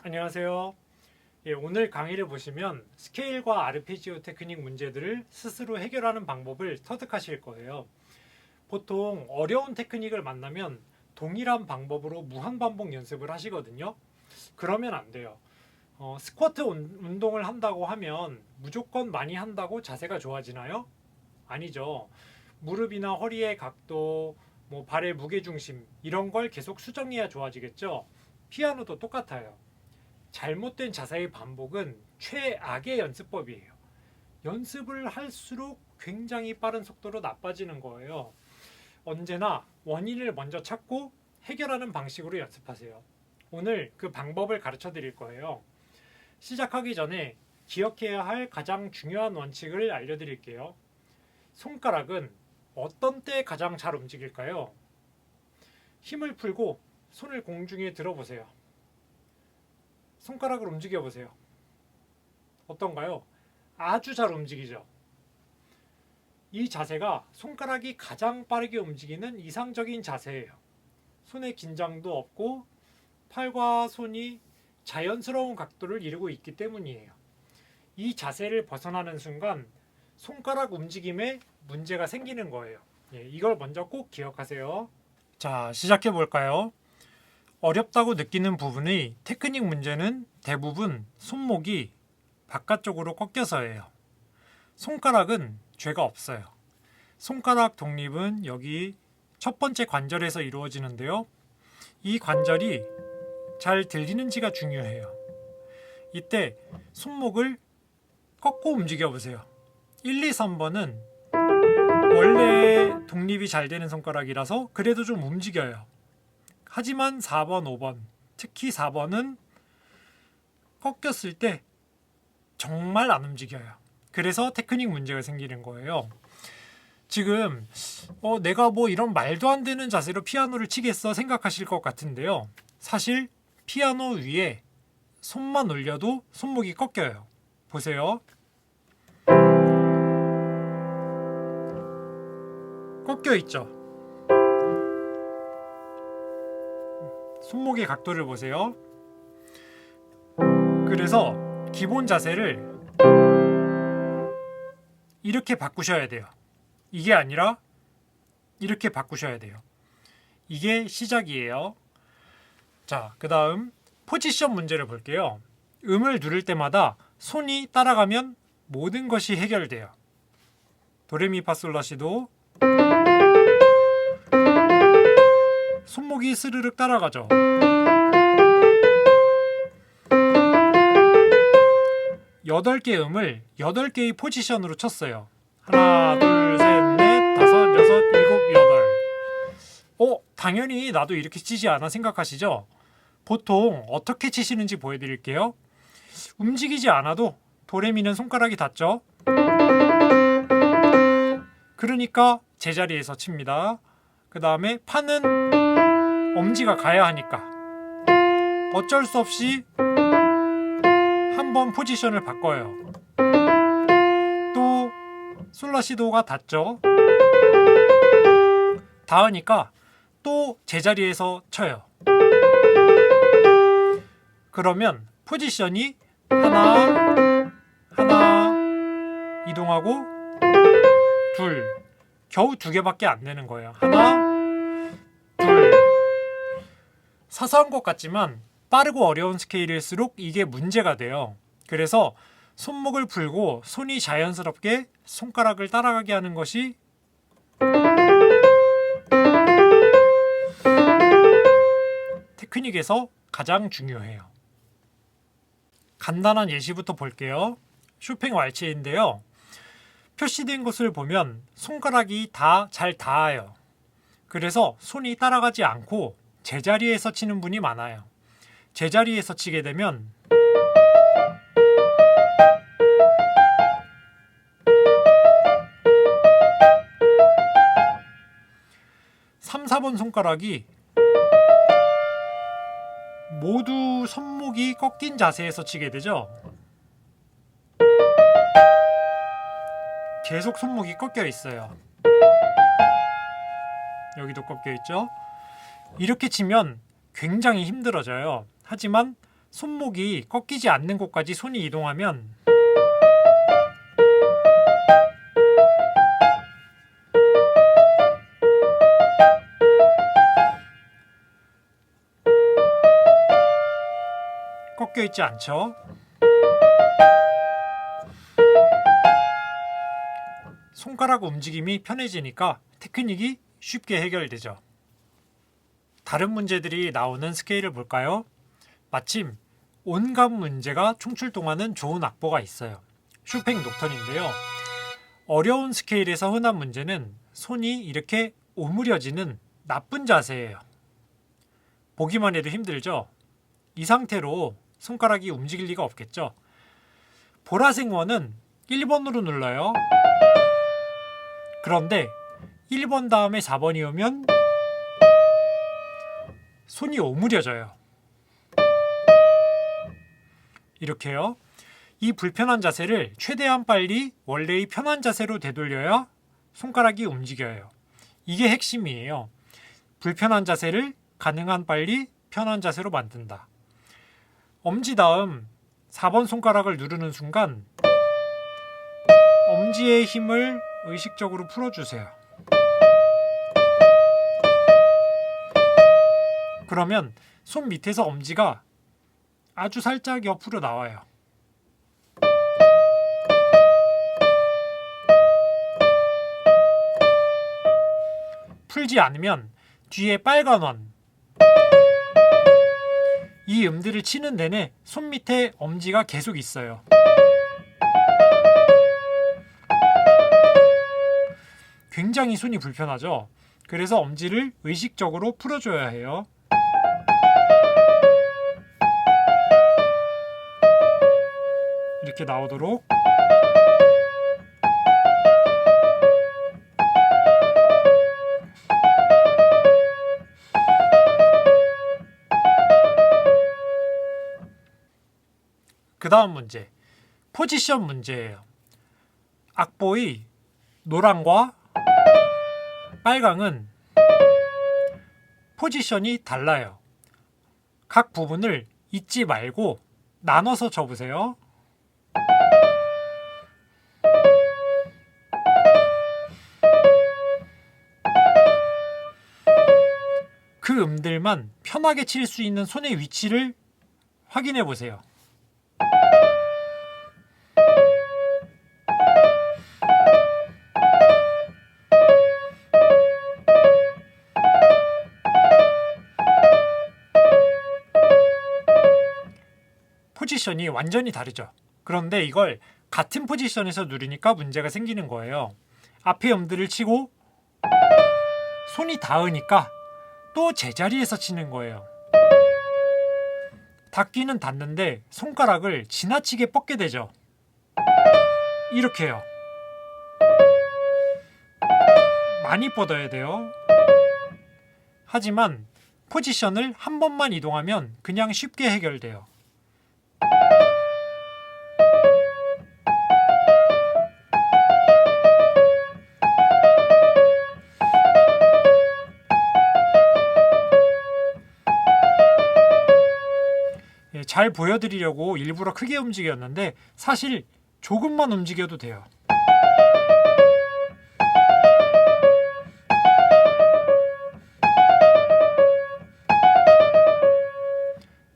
안녕하세요. 오늘 강의를 보시면 스케일과 아르페지오 테크닉 문제들을 스스로 해결하는 방법을 터득하실 거예요. 보통 어려운 테크닉을 만나면 동일한 방법으로 무한반복 연습을 하시거든요. 그러면 안 돼요. 스쿼트 운동을 한다고 하면 무조건 많이 한다고 자세가 좋아지나요? 아니죠. 무릎이나 허리의 각도, 발의 무게중심 이런 걸 계속 수정해야 좋아지겠죠. 피아노도 똑같아요. 잘못된 자세의 반복은 최악의 연습법이에요. 연습을 할수록 굉장히 빠른 속도로 나빠지는 거예요. 언제나 원인을 먼저 찾고 해결하는 방식으로 연습하세요. 오늘 그 방법을 가르쳐 드릴 거예요. 시작하기 전에 기억해야 할 가장 중요한 원칙을 알려드릴게요. 손가락은 어떤 때 가장 잘 움직일까요? 힘을 풀고 손을 공중에 들어보세요. 손가락을 움직여 보세요. 어떤가요? 아주 잘 움직이죠. 이 자세가 손가락이 가장 빠르게 움직이는 이상적인 자세예요. 손에 긴장도 없고 팔과 손이 자연스러운 각도를 이루고 있기 때문이에요. 이 자세를 벗어나는 순간 손가락 움직임에 문제가 생기는 거예요. 이걸 먼저 꼭 기억하세요. 자, 시작해 볼까요? 어렵다고 느끼는 부분의 테크닉 문제는 대부분 손목이 바깥쪽으로 꺾여서예요. 손가락은 죄가 없어요. 손가락 독립은 여기 첫 번째 관절에서 이루어지는데요. 이 관절이 잘 들리는지가 중요해요. 이때 손목을 꺾고 움직여 보세요. 1, 2, 3번은 원래 독립이 잘 되는 손가락이라서 그래도 좀 움직여요. 하지만 4번, 5번, 특히 4번은 꺾였을 때 정말 안 움직여요. 그래서 테크닉 문제가 생기는 거예요. 지금 내가 이런 말도 안 되는 자세로 피아노를 치겠어 생각하실 것 같은데요. 사실 피아노 위에 손만 올려도 손목이 꺾여요. 보세요. 꺾여 있죠. 손목의 각도를 보세요. 그래서 기본 자세를 이렇게 바꾸셔야 돼요. 이게 아니라 이렇게 바꾸셔야 돼요. 이게 시작이에요. 자, 그 다음 포지션 문제를 볼게요. 음을 누를 때마다 손이 따라가면 모든 것이 해결돼요. 도레미파솔라시도 손목이 스르륵 따라가죠. 여덟 개 음을 8개의 포지션으로 쳤어요. 하나, 둘, 셋, 넷, 다섯, 여섯, 일곱, 여덟. 당연히 나도 이렇게 치지 않아 생각하시죠? 보통 어떻게 치시는지 보여드릴게요. 움직이지 않아도 도레미는 손가락이 닿죠? 그러니까 제자리에서 칩니다. 그 다음에 파는 엄지가 가야 하니까 어쩔 수 없이 한번 포지션을 바꿔요. 또 솔라시도가 닿죠. 닿으니까 또 제자리에서 쳐요. 그러면 포지션이 하나 이동하고 둘, 겨우 2개밖에 안 되는 거예요. 하나, 둘. 사소한 것 같지만 빠르고 어려운 스케일일수록 이게 문제가 돼요. 그래서 손목을 풀고 손이 자연스럽게 손가락을 따라가게 하는 것이 테크닉에서 가장 중요해요. 간단한 예시부터 볼게요. 쇼팽 왈츠인데요. 표시된 곳을 보면 손가락이 다 잘 닿아요. 그래서 손이 따라가지 않고 제자리에서 치는 분이 많아요. 제자리에서 치게 되면 (3, 4번) 손가락이 모두 손목이 꺾인 자세에서 치게 되죠. 계속 손목이 꺾여 있어요. 여기도 꺾여 있죠. 이렇게 치면 굉장히 힘들어져요. 하지만 손목이 꺾이지 않는 곳까지 손이 이동하면 꺾여 있지 않죠? 손가락 움직임이 편해지니까 테크닉이 쉽게 해결되죠. 다른 문제들이 나오는 스케일을 볼까요? 마침 온갖 문제가 총출동하는 좋은 악보가 있어요. 슈팽 녹턴인데요. 어려운 스케일에서 흔한 문제는 손이 이렇게 오므려지는 나쁜 자세예요. 보기만 해도 힘들죠? 이 상태로 손가락이 움직일 리가 없겠죠? 보라색 원은 1번으로 눌러요. 그런데 1번 다음에 4번이 오면 손이 오므려져요. 이렇게요. 이 불편한 자세를 최대한 빨리 원래의 편한 자세로 되돌려야 손가락이 움직여요. 이게 핵심이에요. 불편한 자세를 가능한 빨리 편한 자세로 만든다. 엄지 다음 4번 손가락을 누르는 순간 엄지의 힘을 의식적으로 풀어주세요. 그러면 손 밑에서 엄지가 아주 살짝 옆으로 나와요. 풀지 않으면 뒤에 빨간 원, 이 음들을 치는 내내 손 밑에 엄지가 계속 있어요. 굉장히 손이 불편하죠? 그래서 엄지를 의식적으로 풀어줘야 해요. 이렇게 나오도록. 그 다음 문제, 포지션 문제예요. 악보의 노랑과 빨강은 포지션이 달라요. 각 부분을 잊지 말고 나눠서 접으세요. 그 음들만 편하게 칠 수 있는 손의 위치를 확인해 보세요. 포지션이 완전히 다르죠. 그런데 이걸 같은 포지션에서 누르니까 문제가 생기는 거예요. 앞에 음들을 치고 손이 닿으니까 또 제자리에서 치는 거예요. 닿기는 닿는데 손가락을 지나치게 뻗게 되죠. 이렇게요. 많이 뻗어야 돼요. 하지만 포지션을 한 번만 이동하면 그냥 쉽게 해결돼요. 잘 보여드리려고 일부러 크게 움직였는데 사실 조금만 움직여도 돼요.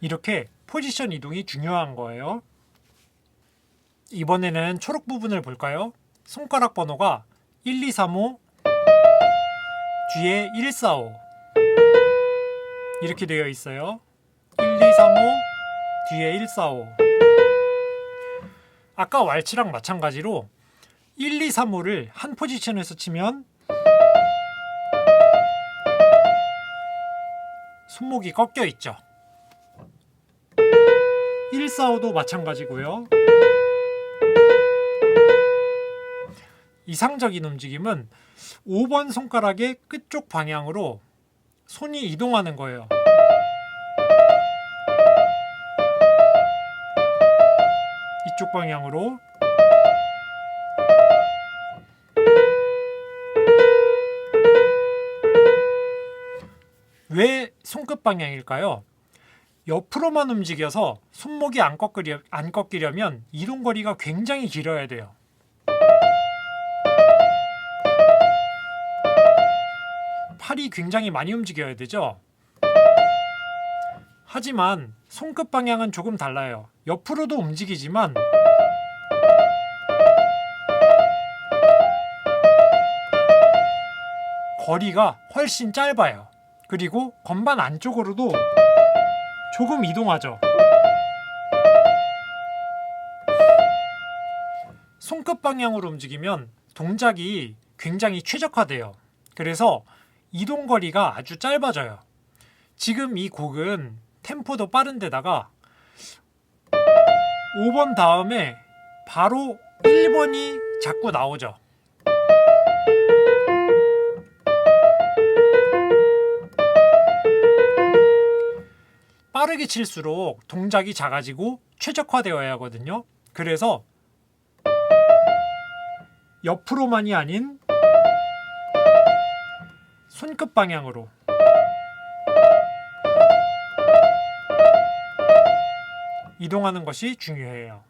이렇게 포지션 이동이 중요한 거예요. 이번에는 초록 부분을 볼까요? 손가락 번호가 1, 2, 3, 5 뒤에 1, 4, 5 이렇게 되어 있어요. 1, 2, 3, 5 뒤에 1, 4, 5 아까 왈츠랑 마찬가지로 1, 2, 3, 5를 한 포지션에서 치면 손목이 꺾여 있죠. 1, 4, 5도 마찬가지고요. 이상적인 움직임은 5번 손가락의 끝쪽 방향으로 손이 이동하는 거예요. 이쪽 방향으로. 왜 손끝 방향일까요? 옆으로만 움직여서 손목이 안 꺾이려면 이동거리가 굉장히 길어야 돼요. 팔이 굉장히 많이 움직여야 되죠. 하지만 손끝 방향은 조금 달라요. 옆으로도 움직이지만 거리가 훨씬 짧아요. 그리고 건반 안쪽으로도 조금 이동하죠. 손끝 방향으로 움직이면 동작이 굉장히 최적화돼요. 그래서 이동거리가 아주 짧아져요. 지금 이 곡은 템포도 빠른 데다가 5번 다음에 바로 1번이 자꾸 나오죠. 빠르게 칠수록 동작이 작아지고 최적화되어야 하거든요. 그래서 옆으로만이 아닌 손끝 방향으로 이동하는 것이 중요해요.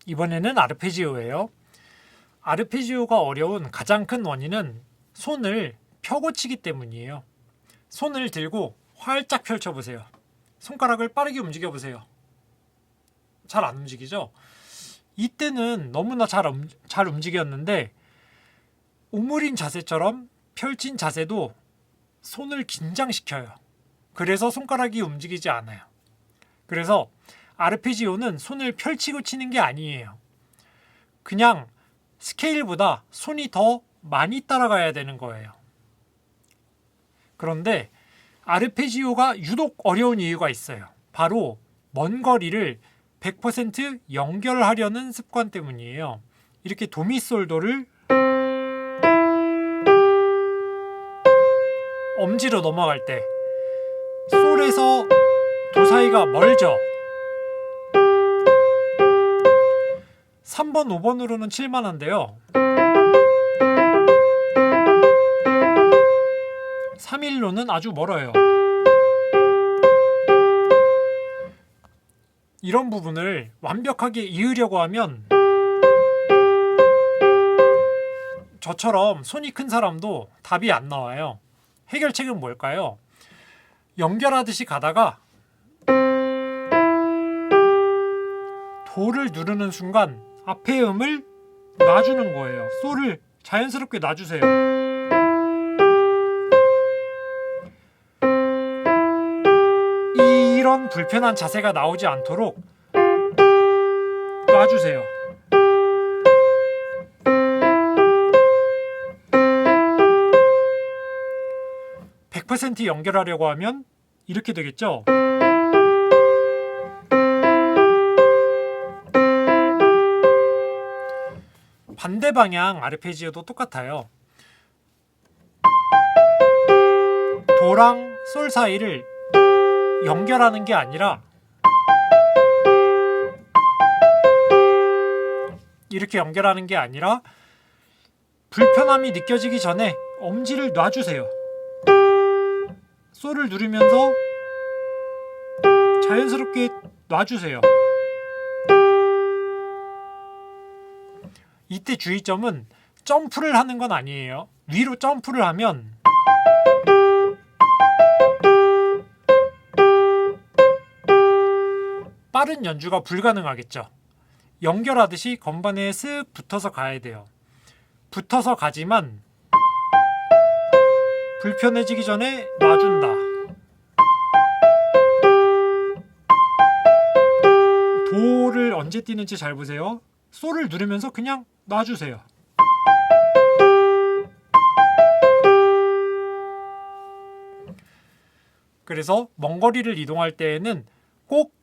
이번에는 아르페지오예요. 아르페지오가 어려운 가장 큰 원인은 손을 펴고 치기 때문이에요. 손을 들고 활짝 펼쳐보세요. 손가락을 빠르게 움직여보세요. 잘 안 움직이죠? 이때는 너무나 잘 움직였는데 오므린 자세처럼 펼친 자세도 손을 긴장시켜요. 그래서 손가락이 움직이지 않아요. 그래서 아르페지오는 손을 펼치고 치는 게 아니에요. 그냥 스케일보다 손이 더 많이 따라가야 되는 거예요. 그런데 아르페지오가 유독 어려운 이유가 있어요. 바로 먼 거리를 100% 연결하려는 습관 때문이에요. 이렇게 도미솔도를 엄지로 넘어갈 때 솔에서 도 사이가 멀죠. 3번, 5번으로는 칠만한데요. 3일로는 아주 멀어요. 이런 부분을 완벽하게 이으려고 하면 저처럼 손이 큰 사람도 답이 안 나와요. 해결책은 뭘까요? 연결하듯이 가다가 도를 누르는 순간 앞의 음을 놔주는 거예요. 솔을 자연스럽게 놔주세요. 이런 불편한 자세가 나오지 않도록 놔주세요. (100% 연결하려고 하면 이렇게 되겠죠? 반대 방향 아르페지오도 똑같아요. 도랑 솔 사이를 연결하는 게 아니라 이렇게 연결하는 게 아니라 불편함이 느껴지기 전에 엄지를 놔주세요. 솔을 누르면서 자연스럽게 놔주세요. 이때 주의점은 점프를 하는 건 아니에요. 위로 점프를 하면 빠른 연주가 불가능하겠죠. 연결하듯이 건반에 쓱 붙어서 가야 돼요. 붙어서 가지만 불편해지기 전에 놔준다. 도를 언제 띄는지 잘 보세요. 솔을 누르면서 그냥 놔주세요. 그래서 먼 거리를 이동할 때에는 꼭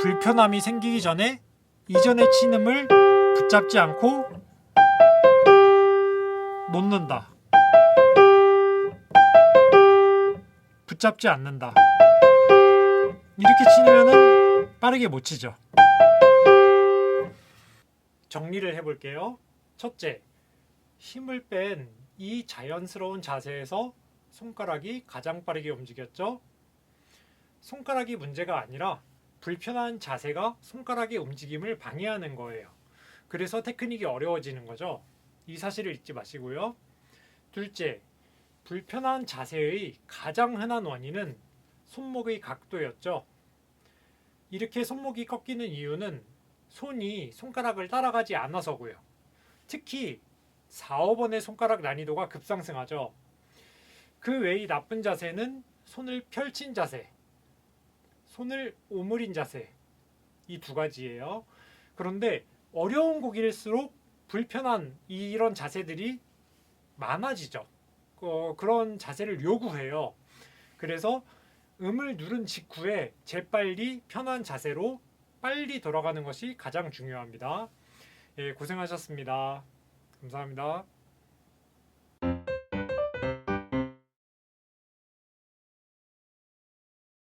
불편함이 생기기 전에 이전의 친 음을 붙잡지 않고 놓는다. 붙잡지 않는다. 이렇게 치면은 빠르게 못 치죠. 정리를 해볼게요. 첫째, 힘을 뺀 이 자연스러운 자세에서 손가락이 가장 빠르게 움직였죠. 손가락이 문제가 아니라 불편한 자세가 손가락의 움직임을 방해하는 거예요. 그래서 테크닉이 어려워지는 거죠. 이 사실을 잊지 마시고요. 둘째, 불편한 자세의 가장 흔한 원인은 손목의 각도였죠. 이렇게 손목이 꺾이는 이유는 손이 손가락을 따라가지 않아서고요. 특히 4, 5번의 손가락 난이도가 급상승하죠. 그 외의 나쁜 자세는 손을 펼친 자세, 손을 오므린 자세, 이 두 가지예요. 그런데 어려운 곡일수록 불편한 이런 자세들이 많아지죠. 그런 자세를 요구해요. 그래서 음을 누른 직후에 재빨리 편한 자세로 빨리 돌아가는 것이 가장 중요합니다. 예, 고생하셨습니다. 감사합니다.